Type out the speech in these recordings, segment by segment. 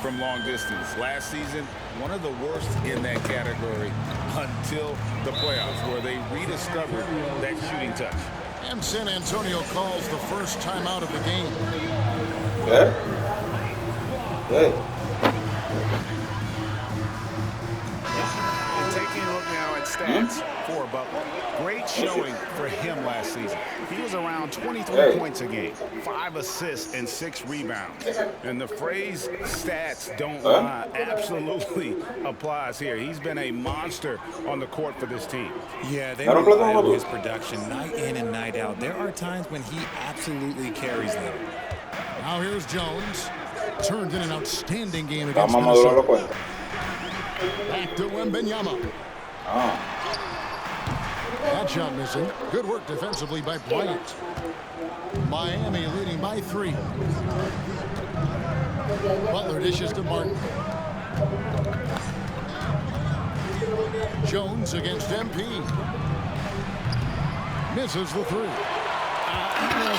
from long distance. Last season, one of the worst in that category until the playoffs, where they rediscovered that shooting touch. And San Antonio calls the first timeout of the game. Good. Good. And taking a look now at stats for Butler. Great showing for him last season. He was around 23 points a game, 5 assists, and 6 rebounds. And the phrase stats don't lie absolutely applies here. He's been a monster on the court for this team. Yeah, they rely on his production night in and night out. There are times when he absolutely carries them. Now here's Jones. Turned in an outstanding game against Minnesota. Back to Wembanyama. That shot missing. Good work defensively by Bryant. Miami leading by 3. Butler dishes to Martin. Jones against MP. Misses the 3.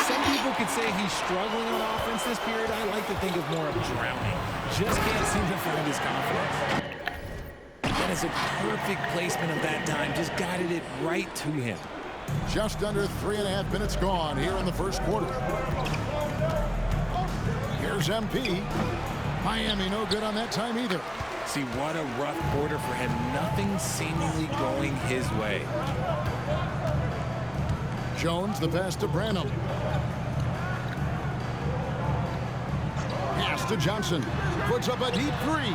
Some people could say he's struggling on offense this period. I like to think of more of drowning. Just can't seem to find his confidence. That is a perfect placement of that time. Just guided it right to him. Just under 3.5 minutes gone here in the first quarter. Here's MP. Miami no good on that time either. See, what a rough quarter for him. Nothing seemingly going his way. Jones, the pass to Branham. Pass to Johnson. Puts up a deep 3.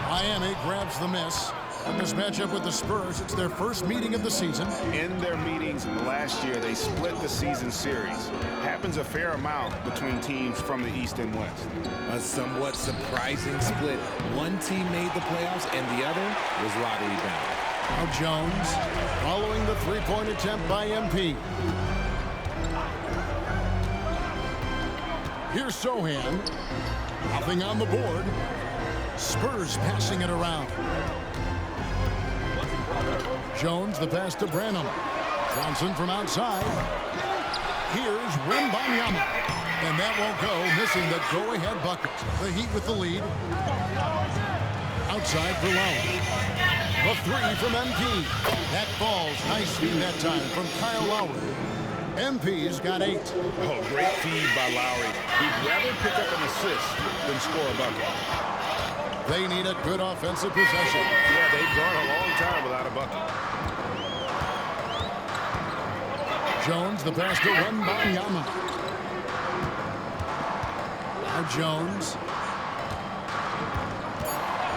Miami grabs the miss. In this matchup with the Spurs, it's their first meeting of the season. In their meetings last year, they split the season series. Happens a fair amount between teams from the East and West. A somewhat surprising split. One team made the playoffs and the other was lottery bound. Now Jones following the 3-point attempt by MP. Here's Sohan. Nothing on the board. Spurs passing it around. Jones, the pass to Branham. Johnson from outside. Here's Wembanyama. And that won't go, missing the go-ahead bucket. The Heat with the lead. Outside for Lowry. A 3 from MP. That falls nicely that time from Kyle Lowry. MP's got 8. Oh, great feed by Lowry. He'd rather pick up an assist than score a bucket. They need a good offensive possession. Yeah, they've gone a long time without a bucket. Jones, the pass to Wembanyama. Now Jones.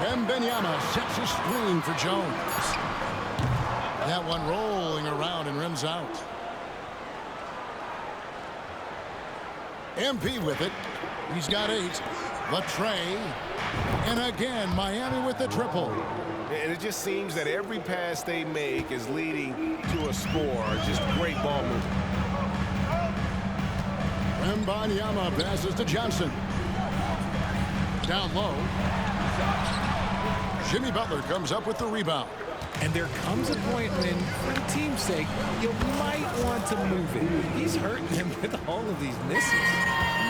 Wembanyama sets a screen for Jones. That one rolling around and rims out. MP with it. He's got 8. Latrey. And again, Miami with the triple. And it just seems that every pass they make is leading to a score. Just great ball movement. Wembanyama passes to Johnson. Down low. Jimmy Butler comes up with the rebound. And there comes a point when, for the team's sake, you might want to move it. He's hurting him with all of these misses.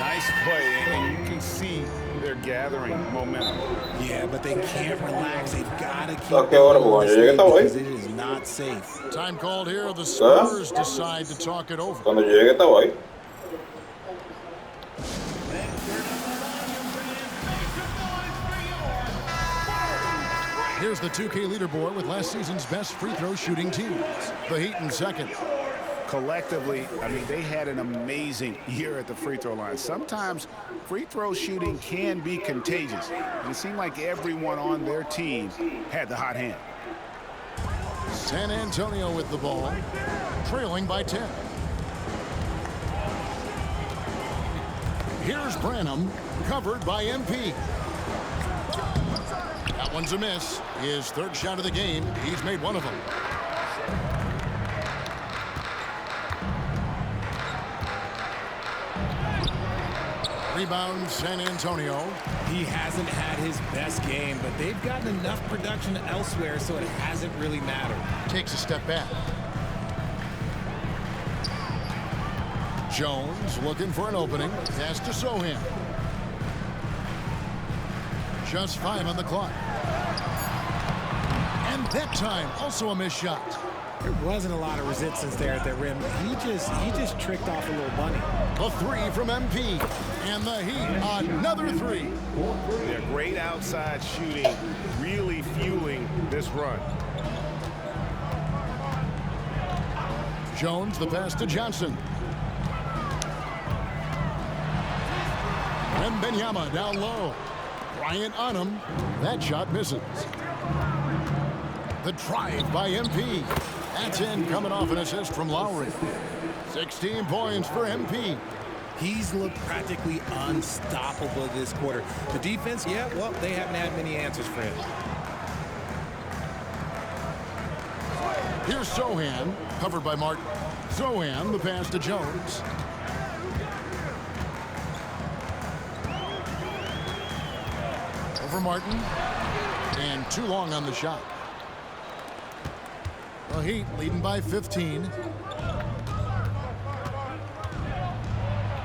Nice play, and you can see they're gathering momentum. Yeah, but they can't relax. They've got to keep going because it is not safe. Time called here. The Spurs decide to talk it over. Cuando llegue está guay. Here's the 2K leaderboard with last season's best free throw shooting teams. The Heat in second. Collectively, I mean, they had an amazing year at the free throw line. Sometimes free throw shooting can be contagious. And it seemed like everyone on their team had the hot hand. San Antonio with the ball, trailing by 10. Here's Branham, covered by MP. That one's a miss. His third shot of the game. He's made one of them. Rebound, San Antonio. He hasn't had his best game, but they've gotten enough production elsewhere, so it hasn't really mattered. Takes a step back. Jones looking for an opening. Pass to Sohan. Just 5 on the clock. And that time, also a missed shot. There wasn't a lot of resistance there at the rim. He just tricked off a little bunny. A 3 from MP. And the Heat, another 3. They're great outside shooting, really fueling this run. Jones, the pass to Johnson. Wembanyama down low. Bryant on him. That shot misses. The drive by MP. That's in, coming off an assist from Lowry. 16 points for MP. He's looked practically unstoppable this quarter. The defense, yeah, well, they haven't had many answers for him. Here's Sohan, covered by Martin. Sohan, the pass to Jones. Over Martin. And too long on the shot. The Heat leading by 15.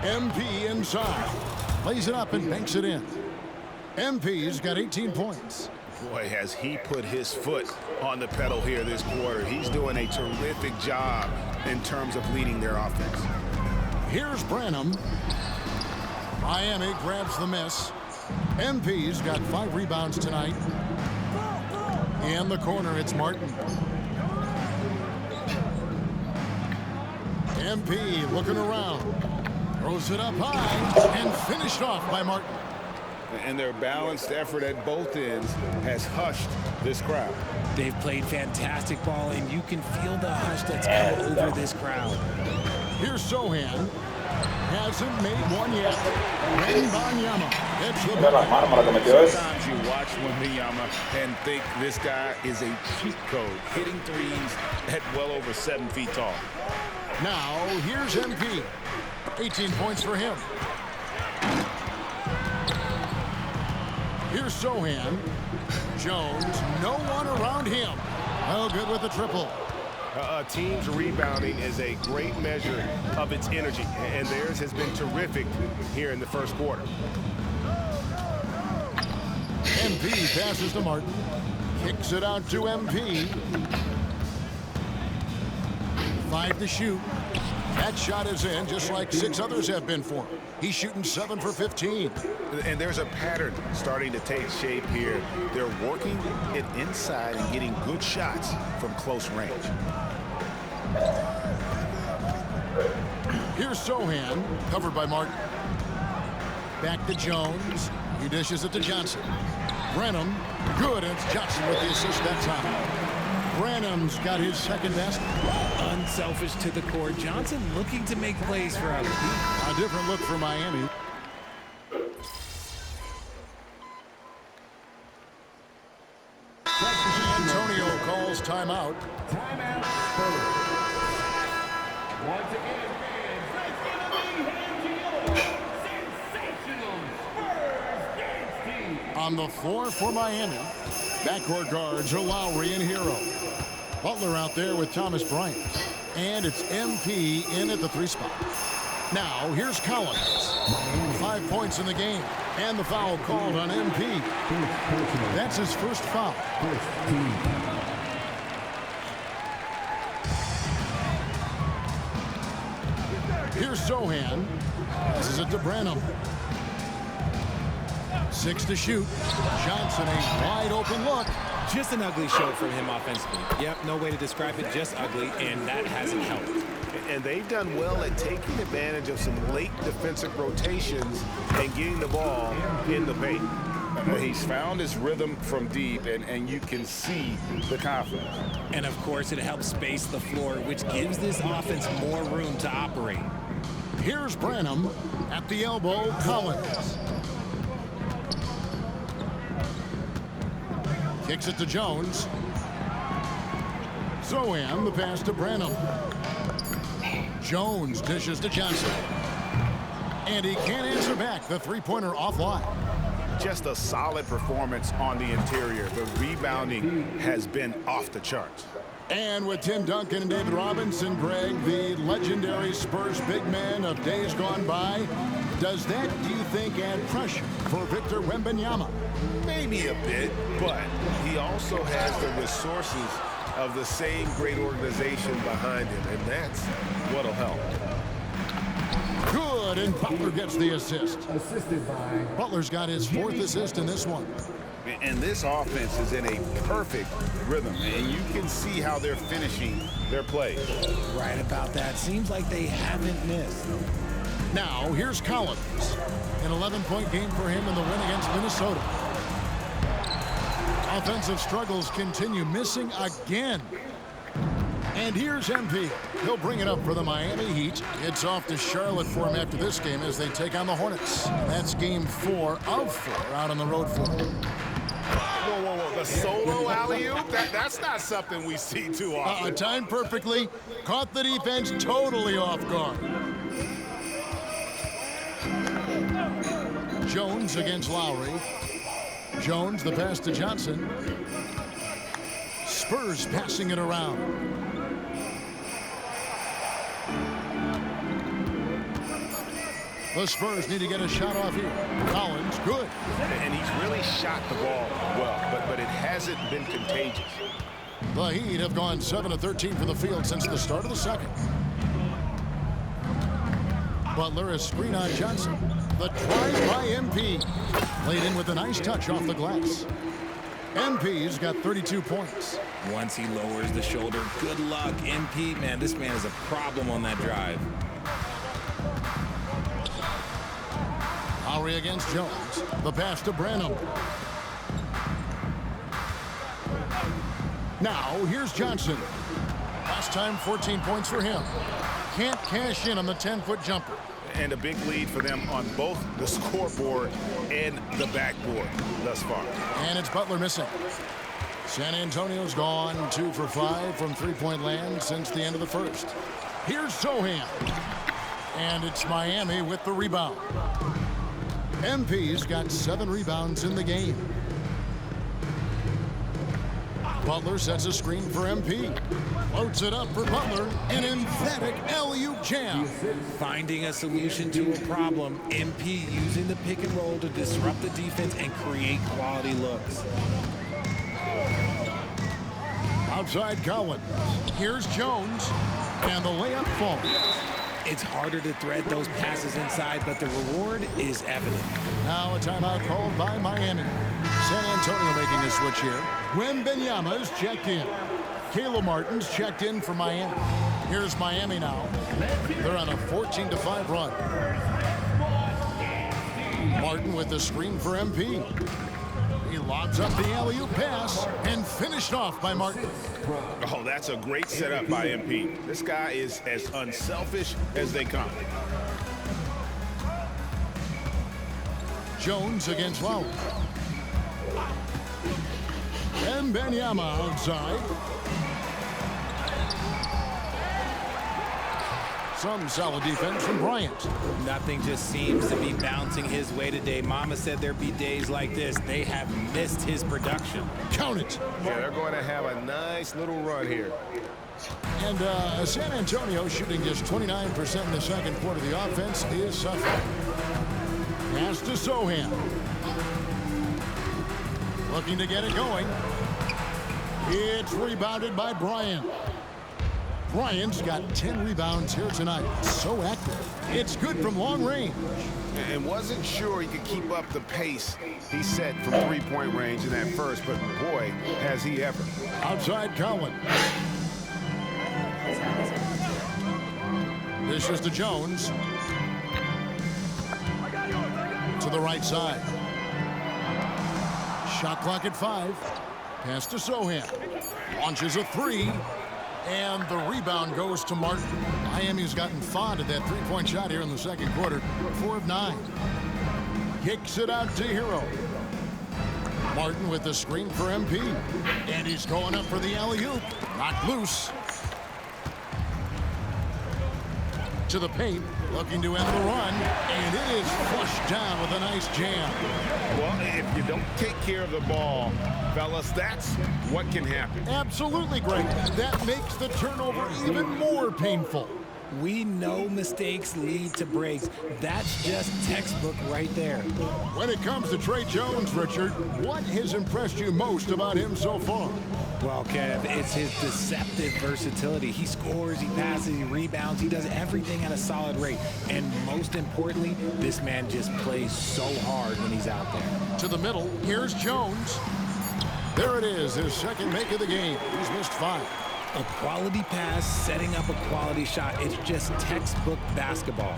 MP inside. Lays it up and banks it in. MP's got 18 points. Boy, has he put his foot on the pedal here this quarter. He's doing a terrific job in terms of leading their offense. Here's Branham. Miami grabs the miss. MP's got 5 rebounds tonight. In the corner, it's Martin. MP looking around. Throws it up high and finished off by Martin. And their balanced effort at both ends has hushed this crowd. They've played fantastic ball, and you can feel the hush that's come over this crowd. Here's Sohan. Hasn't made one yet. Wembanyama. It's the ball. Sometimes you watch Wembanyama and think this guy is a cheat code, hitting threes at well over 7 feet tall. Now, here's MP. 18 points for him. Here's Sohan. Jones, no one around him. Oh, good with the triple. A team's rebounding is a great measure of its energy, and theirs has been terrific here in the first quarter. MP passes to Martin. Kicks it out to MP. 5 to shoot. That shot is in, just like 6 others have been for him. He's shooting 7 for 15. And there's a pattern starting to take shape here. They're working it inside and getting good shots from close range. Here's Sohan, covered by Martin. Back to Jones. He dishes it to Johnson. Branham, good, and it's Johnson with the assist that time. Branham's got his second best. Unselfish to the core. Johnson looking to make plays for others. A different look for Miami. Antonio calls timeout. Timeout, Spurs. Once again, fans, let's give a big hand to your sensational Spurs dance team. On the floor for Miami, backcourt guards are Lowry and Hero. Butler out there with Thomas Bryant. And it's MP in at the 3 spot. Now, here's Collins. 5 points in the game. And the foul called on MP. That's his first foul. Here's Sohan. This is it to Branham. 6 to shoot. Johnson, a wide open look. Just an ugly show from him offensively. Yep, no way to describe it, just ugly, and that hasn't helped. And they've done well at taking advantage of some late defensive rotations and getting the ball in the paint. He's found his rhythm from deep, and you can see the confidence. And, of course, it helps space the floor, which gives this offense more room to operate. Here's Branham at the elbow, Collins. Kicks it to Jones. Sohan, the pass to Branham. Jones dishes to Johnson. And he can't answer back. The three-pointer offline. Just a solid performance on the interior. The rebounding has been off the charts. And with Tim Duncan and David Robinson, Greg, the legendary Spurs big men of days gone by, Does that, do you think, add pressure for Victor Wembanyama? Maybe a bit, but he also has the resources of the same great organization behind him, and that's what'll help. Good, and Butler gets the assist. Assisted by Butler's got his 4th assist in this one. And this offense is in a perfect rhythm, and you can see how they're finishing their plays. Right about that. Seems like they haven't missed. Now, here's Collins. An 11-point game for him in the win against Minnesota. Offensive struggles continue, missing again. And here's MP. He'll bring it up for the Miami Heat. It's off to Charlotte for him after this game as they take on the Hornets. That's game 4 of 4 out on the road for him. Whoa, whoa, whoa, the solo alley-oop? That's not something we see too often. Timed perfectly. Caught the defense totally off guard. Jones against Lowry. Jones, the pass to Johnson. Spurs passing it around. The Spurs need to get a shot off here. Collins, good. And he's really shot the ball well, but it hasn't been contagious. The Heat have gone 7 of 13 from the field since the start of the second. Butler, a screen on Johnson. The drive by MP. Laid in with a nice touch off the glass. MP's got 32 points. Once he lowers the shoulder, good luck, MP. Man, this man is a problem on that drive. Lowry against Jones. The pass to Branham. Now, here's Johnson. Last time, 14 points for him. Can't cash in on the 10-foot jumper. And a big lead for them on both the scoreboard and the backboard thus far. And it's Butler missing. San Antonio's gone 2 for 5 from three-point land since the end of the first. Here's Sohan. And it's Miami with the rebound. MP's got 7 rebounds in the game. Butler sets a screen for MP. Floats it up for Butler. An emphatic alley-oop jam. Finding a solution to a problem. MP using the pick and roll to disrupt the defense and create quality looks. Outside Collins. Here's Jones. And the layup falls. It's harder to thread those passes inside, but the reward is evident. Now a timeout called by Miami. San Antonio making a switch here. Wembanyama's checked in. Caleb Martin's checked in for Miami. Here's Miami now. They're on a 14-5 run. Martin with the screen for MP. He lobs up the alley-oop pass and finished off by Martin. Oh, that's a great setup by MP. This guy is as unselfish as they come. Jones against Lowry. Wembanyama outside. Some solid defense from Bryant. Nothing just seems to be bouncing his way today. Mama said there'd be days like this. They have missed his production. Count it. Yeah, they're going to have a nice little run here. And San Antonio shooting just 29% in the second quarter. The offense is suffering. Pass to Sohan. Looking to get it going. It's rebounded by Bryant. Bryant's got 10 rebounds here tonight. So active. It's good from long range. And wasn't sure he could keep up the pace he set from three-point range in that first, but boy, has he ever. Outside Collins. This is to Jones. To the right side. Shot clock at 5. Pass to Sohan. Launches a 3. And the rebound goes to Martin. Miami's gotten fond of that three-point shot here in the second quarter. 4 of 9. Kicks it out to Hero. Martin with the screen for MP. And he's going up for the alley-oop. Knocked loose. To the paint. Looking to end the run. And it is flushed down with a nice jam. Well, if you don't take care of the ball, fellas, that's what can happen. Absolutely, Greg. That makes the turnover even more painful. We know mistakes lead to breaks. That's just textbook right there. When it comes to Trey Jones, Richard, what has impressed you most about him so far? Well, Kev, it's his deceptive versatility. He scores, he passes, he rebounds, he does everything at a solid rate. And most importantly, this man just plays so hard when he's out there. To the middle, here's Jones. There it is, his second make of the game. He's missed 5. A quality pass, setting up a quality shot. It's just textbook basketball.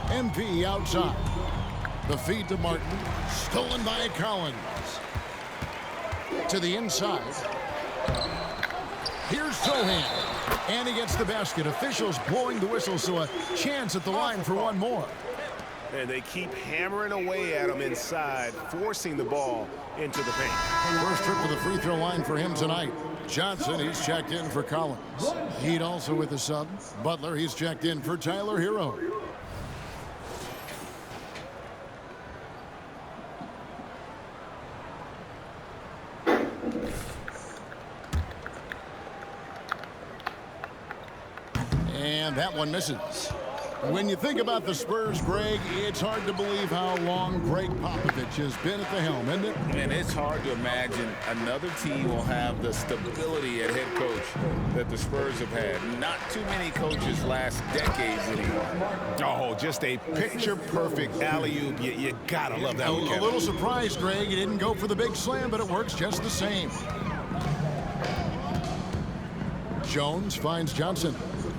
MP outside. The feed to Martin. Stolen by Collins. To the inside. Here's Sohan. And he gets the basket. Officials blowing the whistle, so a chance at the line for one more. And they keep hammering away at him inside, forcing the ball into the paint. First trip to the free throw line for him tonight. Johnson, he's checked in for Collins. Heat also with the sub. Butler, he's checked in for Tyler Hero. And that one misses. When you think about the Spurs, Greg, it's hard to believe how long Greg Popovich has been at the helm, isn't it? And it's hard to imagine another team will have the stability at head coach that the Spurs have had. Not too many coaches last decades anymore. Oh, just a picture-perfect alley-oop. You gotta love that one, A Kevin. little surprised, Greg. He didn't go for the big slam, but it works just the same. Jones finds Johnson.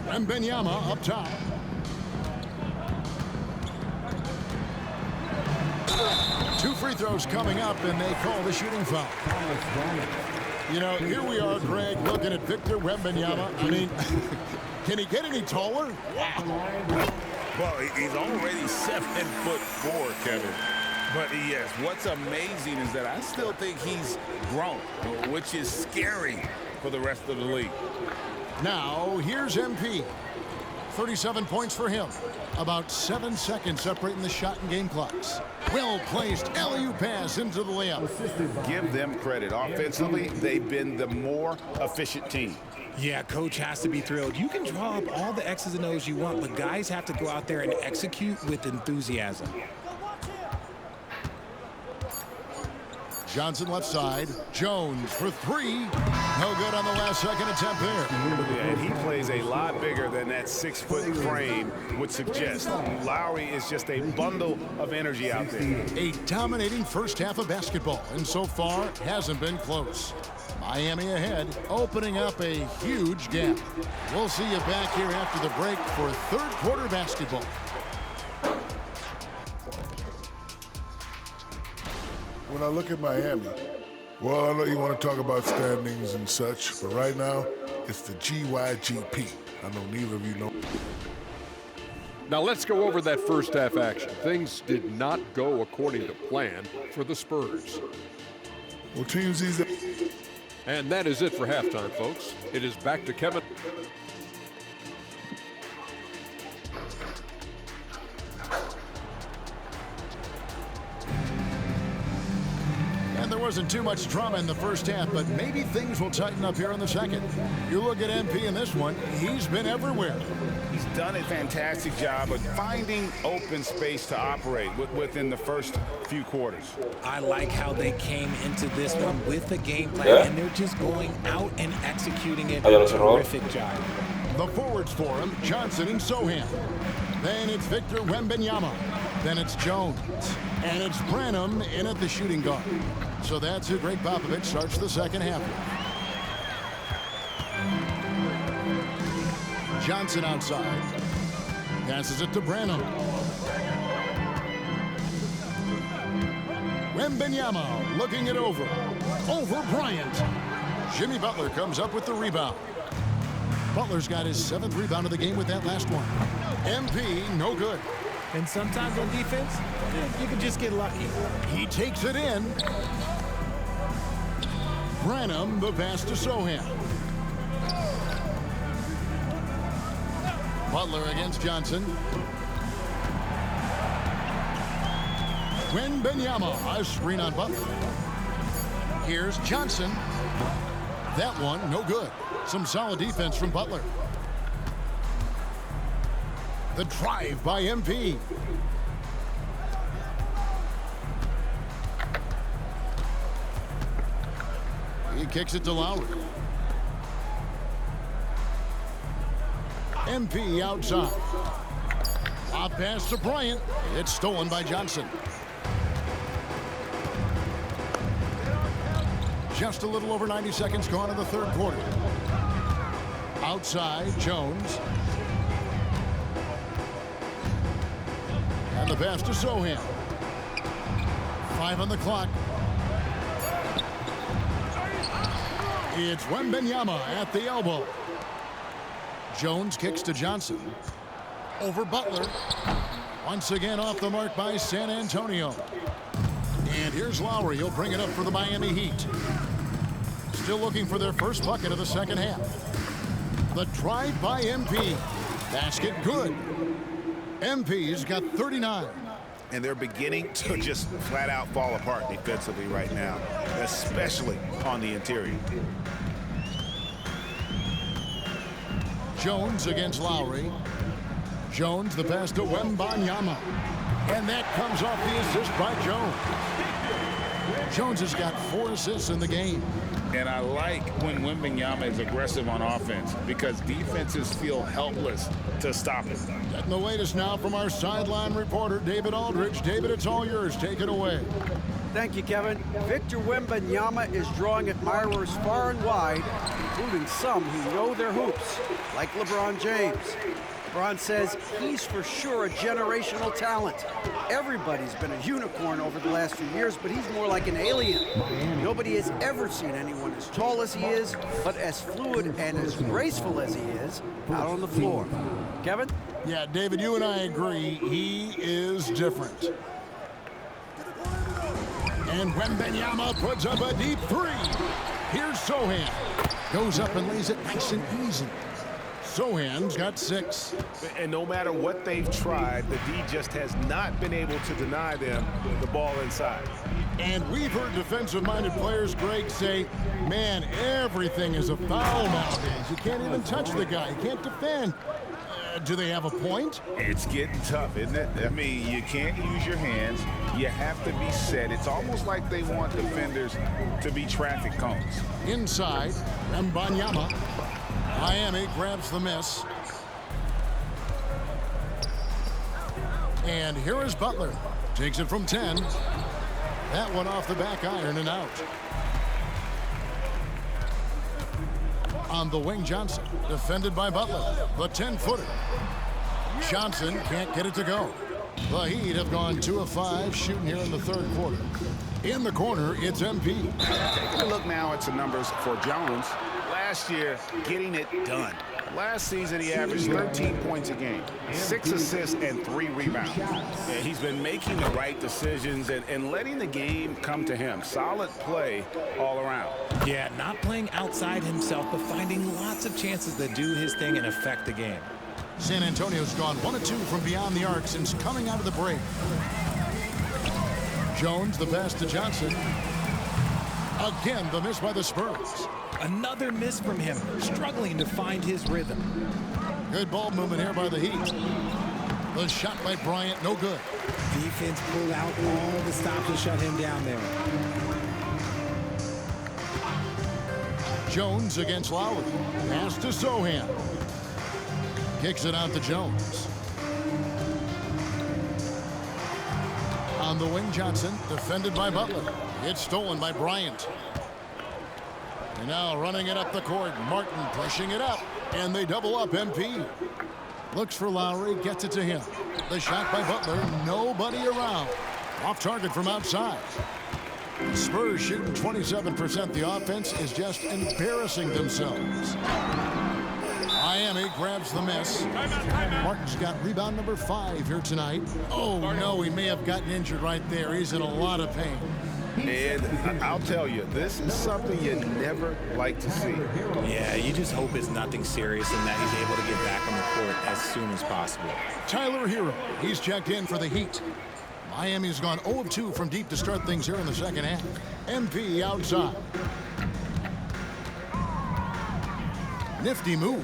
Wembanyama up top. Two free throws coming up, and they call the shooting foul. You know, here we are, Greg, looking at Victor Wembanyama. I mean, can he get any taller? Well, he's already 7'4", Kevin. But yes, what's amazing is that I still think he's grown, which is scary for the rest of the league. Now, here's MP. 37 points for him. About 7 seconds separating the shot and game clocks. Well-placed alley-oop pass into the layup. Give them credit. Offensively, they've been the more efficient team. Yeah, coach has to be thrilled. You can draw up all the X's and O's you want, but guys have to go out there and execute with enthusiasm. Johnson left side. Jones for 3. No good on the last second attempt there. Yeah, and he plays a lot bigger than that 6-foot frame would suggest. Lowry is just a bundle of energy out there. A dominating first half of basketball, and so far hasn't been close. Miami ahead, opening up a huge gap. We'll see you back here after the break for third quarter basketball. When I look at Miami, well, I know you want to talk about standings and such, but right now, it's the GYGP. I know neither of you know. Now let's go over that first half action. Things did not go according to plan for the Spurs. Well, teams these... And that is it for halftime, folks. It is back to Kevin. And there wasn't too much drama in the first half, but maybe things will tighten up here in the second. You look at MP in this one, he's been everywhere. He's done a fantastic job of finding open space to operate within the first few quarters. I like how they came into this one with the game plan, and they're just going out and executing it. Terrific job. The forwards for him, Johnson and Sohan. Then it's Victor Wembanyama. Then it's Jones. And it's Branham in at the shooting guard. So that's who Greg Popovich starts the second half with. Johnson outside. Passes it to Branham. Wembanyama looking it over. Over Bryant. Jimmy Butler comes up with the rebound. Butler's got his 7th rebound of the game with that last one. MP, no good. And sometimes on defense, you can just get lucky. He takes it in. Branham, the pass to Sohan. Butler against Johnson. Wembanyama, a screen on Butler. Here's Johnson. That one, no good. Some solid defense from Butler. The drive by MP. He kicks it to Lowry. MP outside. Off pass to Bryant. It's stolen by Johnson. Just a little over 90 seconds gone in the third quarter. Outside, Jones. And the pass to Sohan. 5 on the clock. It's Wembanyama at the elbow. Jones kicks to Johnson. Over Butler. Once again off the mark by San Antonio. And here's Lowry. He'll bring it up for the Miami Heat. Still looking for their first bucket of the second half. The drive by MP. Basket good. MP's got 39. And they're beginning to just flat out fall apart defensively right now, especially on the interior. Jones against Lowry. Jones, the pass to Wembanyama. And that comes off the assist by Jones. Jones has got 4 assists in the game. And I like when Wembanyama is aggressive on offense because defenses feel helpless to stop him. Getting the latest now from our sideline reporter, David Aldridge. David, it's all yours. Take it away. Thank you, Kevin. Victor Wembanyama is drawing admirers far and wide, including some who know their hoops, like LeBron James. LeBron says he's for sure a generational talent. Everybody's been a unicorn over the last few years, but he's more like an alien. Nobody has ever seen anyone as tall as he is, but as fluid and as graceful as he is out on the floor. Kevin? Yeah, David, you and I agree. He is different. And Wembanyama puts up a deep 3. Here's Sohan. Goes up and lays it nice and easy. Sohan's got 6. And no matter what they've tried, the D just has not been able to deny them the ball inside. And we've heard defensive-minded players, Greg, say, man, everything is a foul nowadays. You can't even touch the guy. You can't defend. Do they have a point? It's getting tough, isn't it? I mean, you can't use your hands. You have to be set. It's almost like they want defenders to be traffic cones. Inside, Wembanyama. Miami grabs the miss. And here is Butler. Takes it from 10. That one off the back iron and out. On the wing, Johnson. Defended by Butler. The 10-footer. Johnson can't get it to go. The Heat have gone 2 of 5 shooting here in the third quarter. In the corner, it's MP. Taking a look now at some numbers for Jones. Last year, getting it done. Last season, he averaged 13 points a game, 6 assists, and 3 rebounds. And he's been making the right decisions and letting the game come to him. Solid play all around. Yeah, not playing outside himself, but finding lots of chances that do his thing and affect the game. San Antonio's gone 1 of 2 from beyond the arc since coming out of the break. Jones, the pass to Johnson. Again, the miss by the Spurs. Another miss from him, struggling to find his rhythm. Good ball movement here by the Heat. The shot by Bryant, no good. Defense pulled out all the stops to shut him down there. Jones against Lowry. Pass to Sohan. Kicks it out to Jones. On the wing, Johnson, defended by Butler. It's stolen by Bryant. And now running it up the court, Martin pushing it up, and they double up MP. Looks for Lowry, gets it to him. The shot by Butler, nobody around. Off target from outside. Spurs shooting 27%. The offense is just embarrassing themselves. Miami grabs the miss. Martin's got rebound number 5 here tonight. Oh, no, he may have gotten injured right there. He's in a lot of pain. And I'll tell you, this is something you never like to see. Yeah, you just hope it's nothing serious and that he's able to get back on the court as soon as possible. Tyler Hero, he's checked in for the Heat. Miami's gone 0 of 2 from deep to start things here in the second half. MP outside. Nifty move.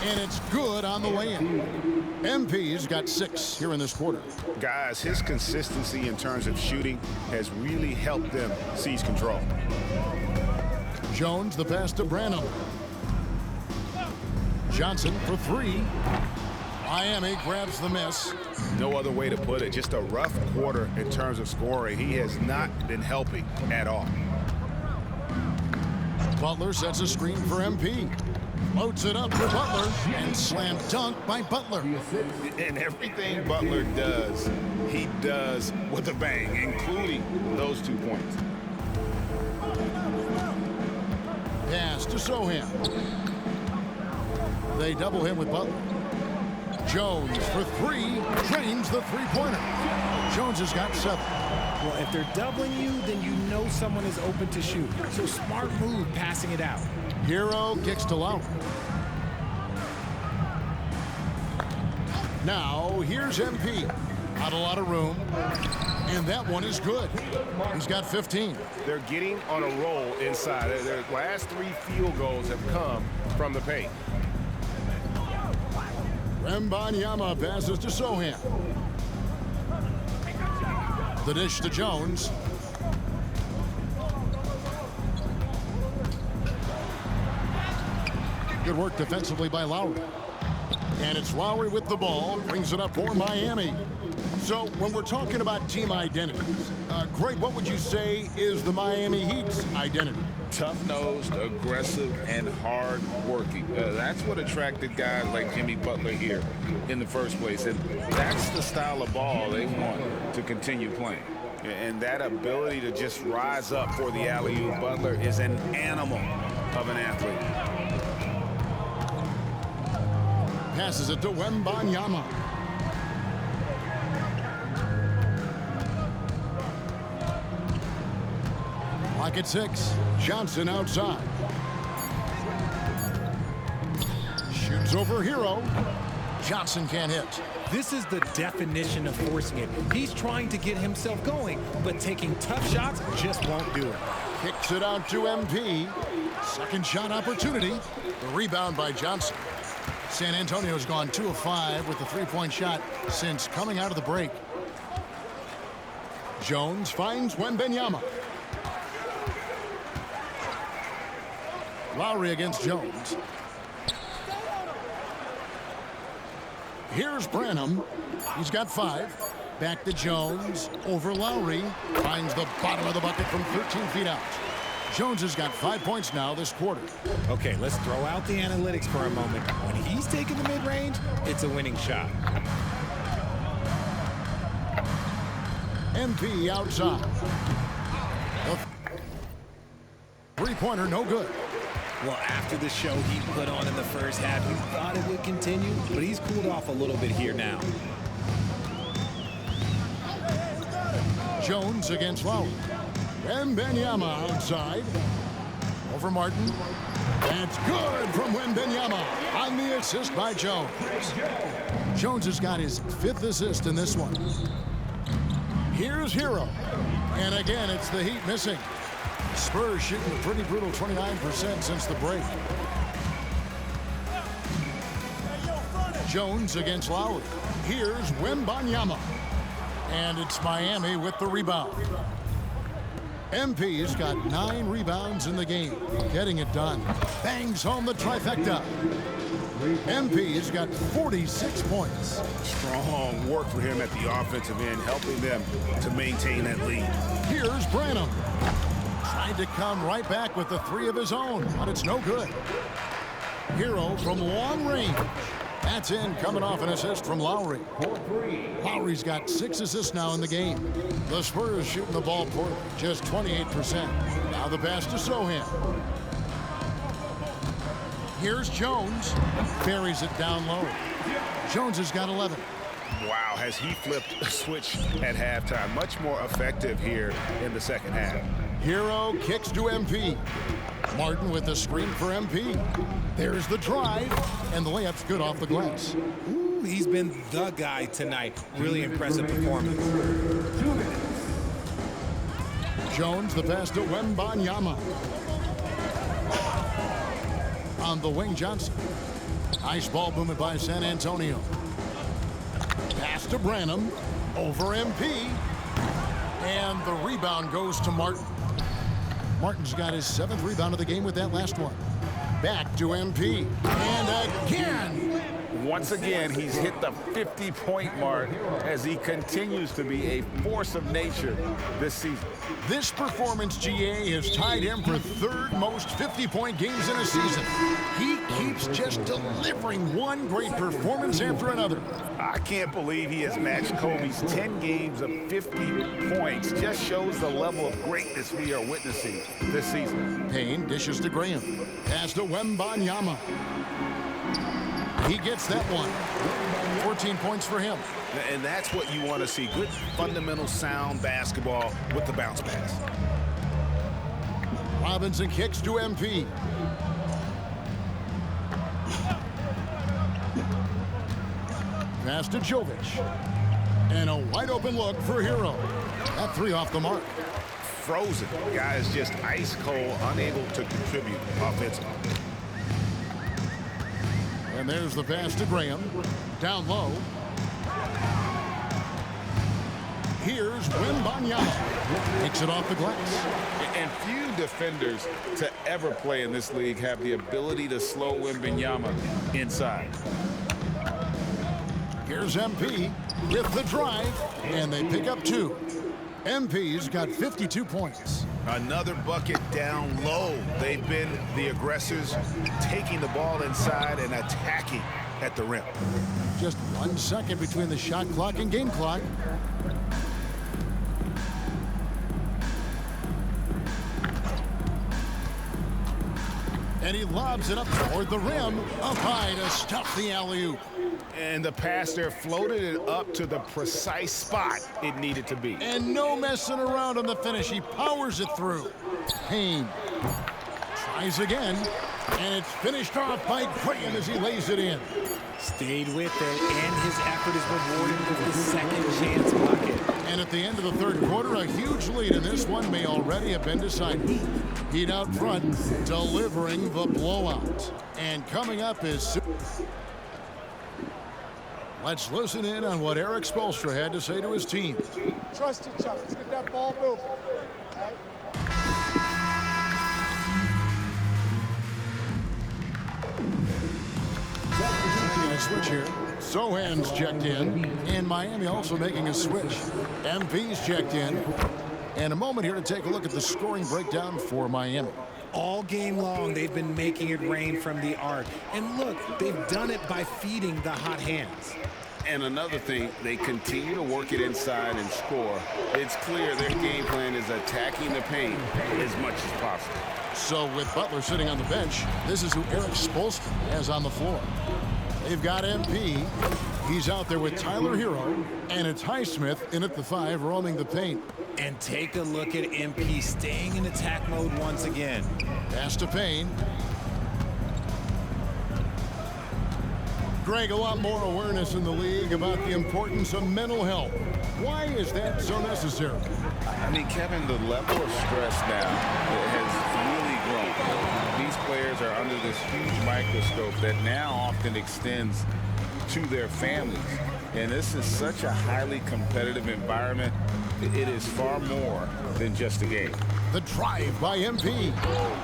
And it's good on the way in. MP's got 6 here in this quarter. Guys, his consistency in terms of shooting has really helped them seize control. Jones, the pass to Branham. Johnson for 3. Miami grabs the miss. No other way to put it. Just a rough quarter in terms of scoring. He has not been helping at all. Butler sets a screen for MP. Floats it up for Butler and slam dunk by Butler. And everything Butler does, he does with a bang, including those 2 points. Pass to Sohan. They double him with Butler. Jones for 3, drains the three-pointer. Jones has got 7. Well, if they're doubling you, then you know someone is open to shoot. So smart move passing it out. Hero kicks to Lowry. Now, here's MP. Not a lot of room. And that one is good. He's got 15. They're getting on a roll inside. Their last 3 field goals have come from the paint. Wembanyama passes to Sohan. The dish to Jones. Good work defensively by Lowry. And it's Lowry with the ball, brings it up for Miami. So when we're talking about team identities, Greg, what would you say is the Miami Heat's identity? Tough-nosed, aggressive, and hard-working. That's what attracted guys like Jimmy Butler here in the first place. And that's the style of ball they want to continue playing. And that ability to just rise up for the alley-oop. Butler is an animal of an athlete. Passes it to Wembanyama. Clock at 6. Johnson outside. Shoots over Hero. Johnson can't hit. This is the definition of forcing it. He's trying to get himself going, but taking tough shots just won't do it. Kicks it out to MP. Second shot opportunity. The rebound by Johnson. San Antonio's gone 2 of 5 with the three-point shot since coming out of the break. Jones finds Wembanyama. Lowry against Jones. Here's Branham. He's got 5. Back to Jones. Over Lowry. Finds the bottom of the bucket from 13 feet out. Jones has got 5 points now this quarter. Okay, let's throw out the analytics for a moment. When he's taking the mid-range, it's a winning shot. MP outside. The three-pointer no good. Well, after the show he put on in the first half, you thought it would continue, but he's cooled off a little bit here now. Jones against Lowry. Wembanyama outside. Over Martin. That's good from Wembanyama on the assist by Jones. Jones has got his 5th assist in this one. Here's Hero. And again, it's the Heat missing. Spurs shooting a pretty brutal 29% since the break. Jones against Lowry. Here's Wembanyama. And it's Miami with the rebound. MP's got 9 rebounds in the game, getting it done. Bangs home the trifecta. MP has got 46 points. Strong work for him at the offensive end, helping them to maintain that lead. Here's Branham. Tried to come right back with the 3 of his own, but it's no good. Hero from long range. That's in, coming off an assist from Lowry. Lowry's got 6 assists now in the game. The Spurs shooting the ball poorly, just 28%. Now the pass to Sohan. Here's Jones. Buries it down low. Jones has got 11. Wow, has he flipped a switch at halftime. Much more effective here in the second half. Hero kicks to MP. Martin with the screen for MP. There's the drive, and the layup's good off the glass. Ooh, he's been the guy tonight. Really impressive performance. Jones, the pass to Wembanyama. on the wing, Johnson. Nice ball movement by San Antonio. Pass to Branham. Over MP. And the rebound goes to Martin. Martin's got his 7th rebound of the game with that last one. Back to MP. And again. Once again, he's hit the 50-point mark as he continues to be a force of nature this season. This performance, GA, has tied him for 3rd most 50-point games in a season. He keeps just delivering one great performance after another. I can't believe he has matched Kobe's 10 games of 50 points. Just shows the level of greatness we are witnessing this season. Payne dishes to Graham. Pass to Wembanyama. He gets that one. 14 points for him. And that's what you want to see. Good, fundamental, sound basketball with the bounce pass. Robinson kicks to MP. Pass to Jovic. And a wide open look for Hero. That 3 off the mark. Frozen. Guy is just ice cold, unable to contribute offensively. And there's the pass to Graham. Down low. Here's Wembanyama. Takes it off the glass. And few defenders to ever play in this league have the ability to slow Wembanyama inside. Here's MP with the drive. And they pick up 2. MP's got 52 points. Another bucket down low. They've been the aggressors, taking the ball inside and attacking at the rim. Just 1 second between the shot clock and game clock. And he lobs it up toward the rim, up high to stuff the alley-oop. And the pass there floated it up to the precise spot it needed to be. And no messing around on the finish. He powers it through. Payne tries again, and it's finished off by Graham as he lays it in. Stayed with it, and his effort is rewarded with the second chance bucket. And at the end of the 3rd quarter, a huge lead in this one may already have been decided. Heat out front, delivering the blowout. And coming up is... Let's listen in on what Eric Spoelstra had to say to his team. Trust each other. Let's get that ball moving. Switch here. Sohan's checked in, and Miami also making a switch. MP's checked in. And a moment here to take a look at the scoring breakdown for Miami. All game long, they've been making it rain from the arc. And look, they've done it by feeding the hot hands. And another thing, they continue to work it inside and score. It's clear their game plan is attacking the paint as much as possible. So with Butler sitting on the bench, this is who Eric Spoelstra has on the floor. They've got MP. He's out there with Tyler Hero. And it's Highsmith in at the 5, roaming the paint. And take a look at MP staying in attack mode once again. Pass to Payne. Greg, a lot more awareness in the league about the importance of mental health. Why is that so necessary? I mean, Kevin, the level of stress now has really grown. These players are under this huge microscope that now often extends to their families. And this is such a highly competitive environment. It is far more than just a game. The drive by MP.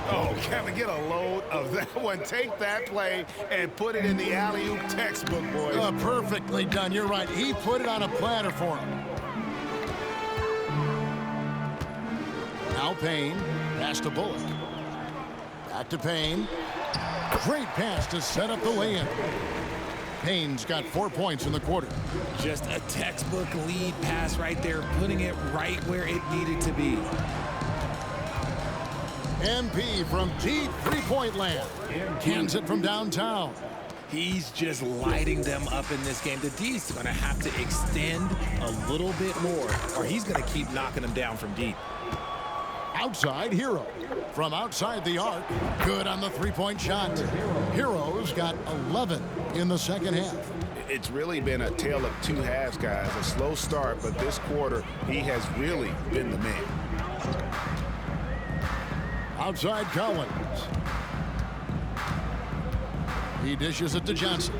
Oh, Kevin, get a load of that one. Take that play and put it in the alley-oop textbook, boys. Perfectly done. You're right. He put it on a platter for him. Now Payne. Pass to Bullock. Back to Payne. Great pass to set up the lay-in. Payne's got 4 points in the quarter. Just a textbook lead pass right there, putting it right where it needed to be. MP from deep three-point land. Cans it from downtown. He's just lighting them up in this game. The D's going to have to extend a little bit more, or he's going to keep knocking them down from deep. Outside, Hero. From outside the arc, good on the three-point shot. Hero's got 11 in the second half. It's really been a tale of two halves, guys. A slow start, but this quarter, he has really been the man. Outside Collins. He dishes it to Johnson.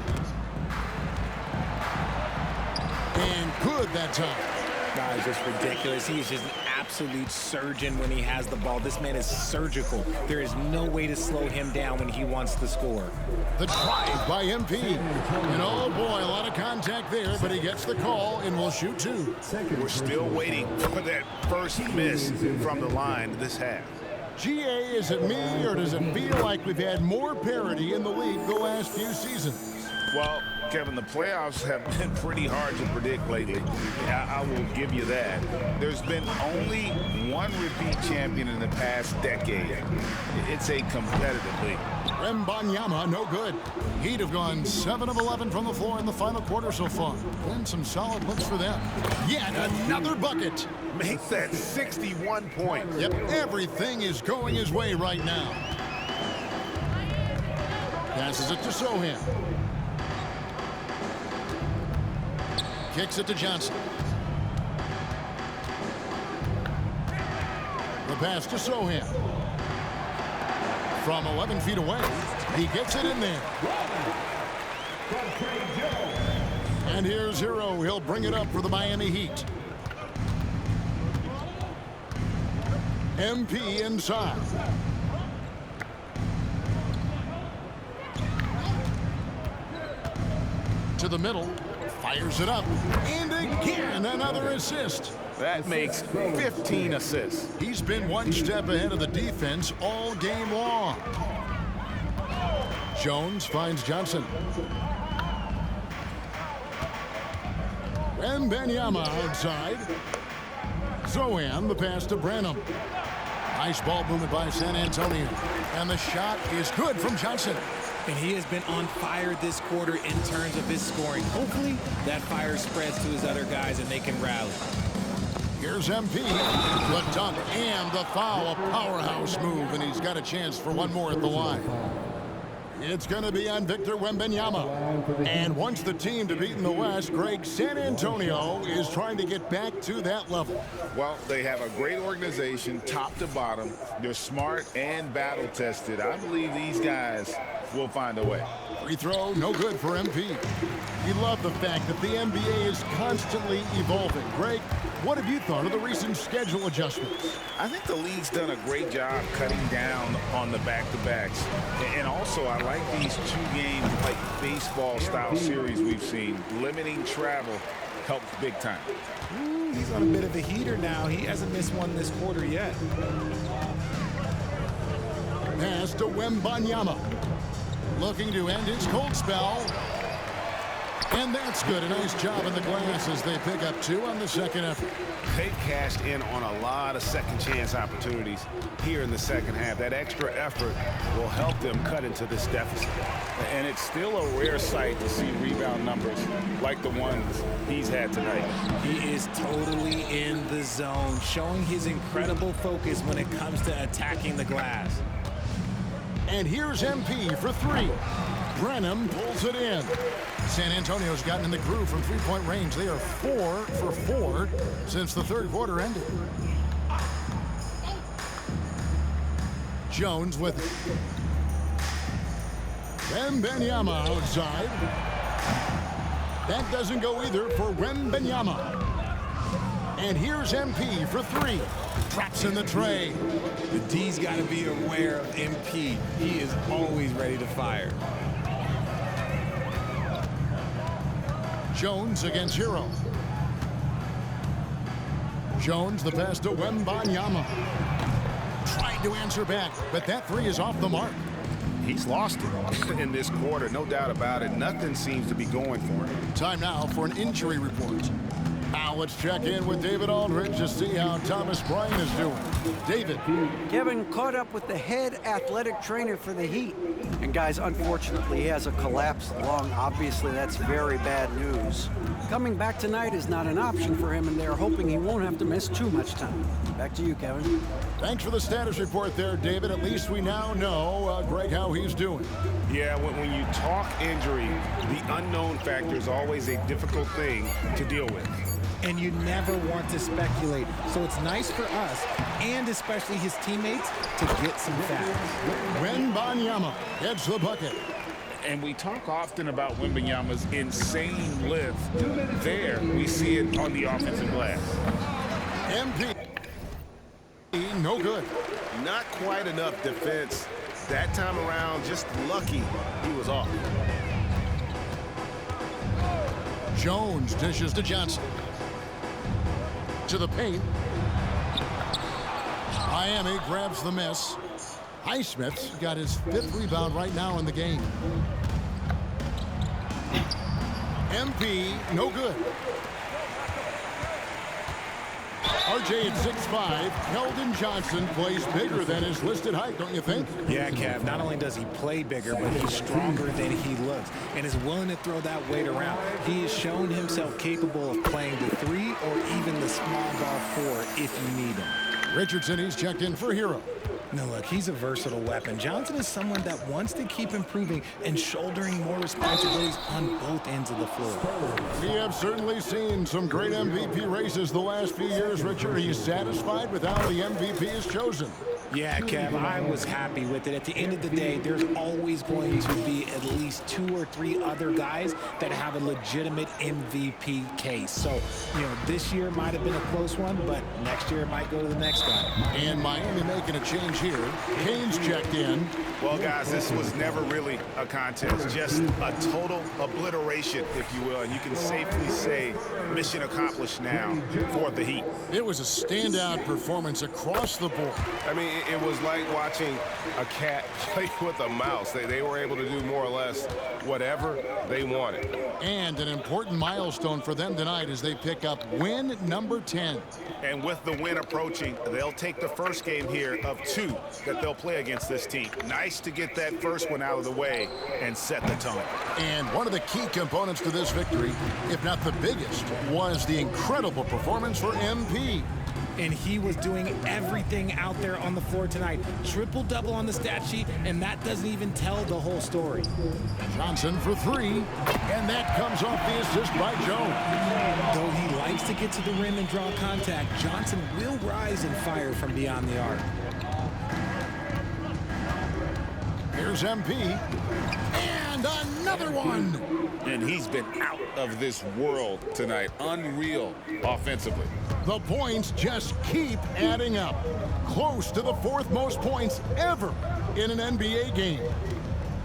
And good that time. Guys, just ridiculous. He's just an absolute surgeon when he has the ball. This man is surgical. There is no way to slow him down when he wants to score. The drive by MP. And oh boy, a lot of contact there, but he gets the call and will shoot two. We're still waiting for that first miss from the line this half. GA, is it me, or does it feel like we've had more parity in the league the last few seasons? Well, Kevin, the playoffs have been pretty hard to predict lately. I will give you that. There's been only one repeat champion in the past decade. It's a competitive league. Wembanyama, no good. He'd have gone 7 of 11 from the floor in the final quarter so far. And some solid looks for them. Yet another bucket. Makes that 61 points. Yep, everything is going his way right now. Passes it to Sohan. Kicks it to Johnson. The pass to Sohan. From 11 feet away, he gets it in there. And here's Hero. He'll bring it up for the Miami Heat. MP inside. To the middle. Fires it up. And again, another assist. That makes 15 assists. He's been one step ahead of the defense all game long. Jones finds Johnson. Wembanyama outside. Zohan, the pass to Branham. Nice ball movement by San Antonio. And the shot is good from Johnson. And he has been on fire this quarter in terms of his scoring. Hopefully, that fire spreads to his other guys and they can rally. Here's MP. The dunk and the foul. A powerhouse move, and he's got a chance for one more at the line. It's going to be on Victor Wembanyama. And once the team to beat in the West, Greg, San Antonio is trying to get back to that level. Well, they have a great organization, top to bottom. They're smart and battle-tested. I believe these guys will find a way. Free throw, no good for MP. We love the fact that the NBA is constantly evolving. Greg, what have you thought of the recent schedule adjustments? I think the league's done a great job cutting down on the back-to-backs. And also, I like these two-game, like baseball-style series we've seen. Limiting travel helps big time. Ooh, he's on a bit of a heater now. He hasn't missed one this quarter yet. Pass to Wembanyama. Looking to end his cold spell. And that's good. A nice job in the glass as they pick up two on the second effort. They've cashed in on a lot of second chance opportunities here in the second half. That extra effort will help them cut into this deficit. And it's still a rare sight to see rebound numbers like the ones he's had tonight. He is totally in the zone, showing his incredible focus when it comes to attacking the glass. And here's MP for three. Branham pulls it in. San Antonio's gotten in the groove from three-point range. They are 4 for 4 since the third quarter ended. Jones with it. Wembanyama outside. That doesn't go either for Wembanyama. And here's MP for three. Drops in the tray. The D's got to be aware of MP. He is always ready to fire. Jones against Hero. Jones, the pass to Wembanyama. Trying to answer back, but that three is off the mark. He's lost it in this quarter, no doubt about it. Nothing seems to be going for him. Time now for an injury report. Now let's check in with David Aldridge to see how Thomas Bryant is doing. David. Kevin caught up with the head athletic trainer for the Heat. And guys, unfortunately, he has a collapsed lung. Obviously, that's very bad news. Coming back tonight is not an option for him, and they're hoping he won't have to miss too much time. Back to you, Kevin. Thanks for the status report there, David. At least we now know, Greg, how he's doing. Yeah, when you talk injury, the unknown factor is always a difficult thing to deal with. And you never want to speculate. So it's nice for us, and especially his teammates, to get some facts. Wembanyama gets the bucket. And we talk often about Wembanyama's insane lift. There, we see it on the offensive glass. MP, no good. Not quite enough defense. That time around, just lucky he was off. Jones dishes to Johnson. To the paint. Miami grabs the miss. Highsmith's got his 5th rebound right now in the game. MP, no good. RJ at 6'5", Keldon Johnson plays bigger than his listed height, don't you think? Yeah, Kev, not only does he play bigger, but he's stronger than he looks and is willing to throw that weight around. He has shown himself capable of playing the 3 or even the small ball 4 if you need him. Richardson, he's checked in for Hero. No, look, he's a versatile weapon. Johnson is someone that wants to keep improving and shouldering more responsibilities on both ends of the floor. We have certainly seen some great MVP races the last few years, Richard. Are you satisfied with how the MVP is chosen? Yeah, Kev, I was happy with it. At the end of the day, there's always going to be at least 2 or 3 other guys that have a legitimate MVP case. So, this year might have been a close one, but next year it might go to the next guy. And Miami making a change here. Kane's checked in. Well, guys, this was never really a contest, just a total obliteration, if you will. And you can safely say mission accomplished now for the Heat. It was a standout performance across the board. I mean, it was like watching a cat play with a mouse. They were able to do more or less whatever they wanted. And an important milestone for them tonight as they pick up win number 10. And with the win approaching, they'll take the first game here of 2 that they'll play against this team. Nice to get that first one out of the way and set the tone. And one of the key components to this victory, if not the biggest, was the incredible performance for MP. And he was doing everything out there on the floor tonight. Triple-double on the stat sheet, and that doesn't even tell the whole story. Johnson for 3, and that comes off the assist by Jones. Though he likes to get to the rim and draw contact, Johnson will rise and fire from beyond the arc. Here's MP, and another one. And he's been out of this world tonight. Unreal offensively. The points just keep adding up. Close to the 4th most points ever in an NBA game.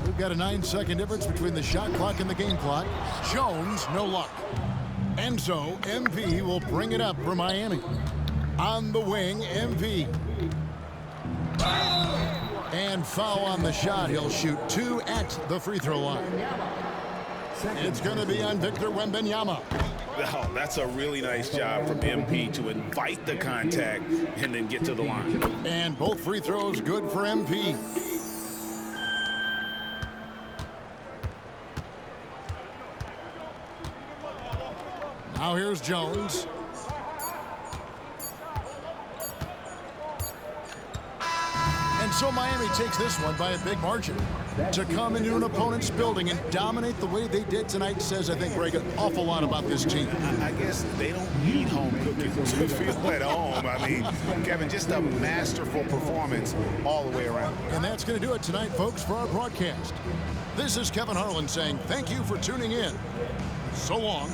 We've got a 9-second difference between the shot clock and the game clock. Jones, no luck. And so MP will bring it up for Miami. On the wing, MP. And foul on the shot. He'll shoot 2 at the free throw line. It's going to be on Victor Wembanyama. Oh, that's a really nice job from MP to invite the contact and then get to the line. And both free throws good for MP. Now here's Jones. And so Miami takes this one by a big margin. To come into an opponent's building and dominate the way they did tonight says, I think, Greg, an awful lot about this team. I guess they don't need home cooking to feel at home. I mean, Kevin, just a masterful performance all the way around. And that's going to do it tonight, folks, for our broadcast. This is Kevin Harlan saying thank you for tuning in. So long.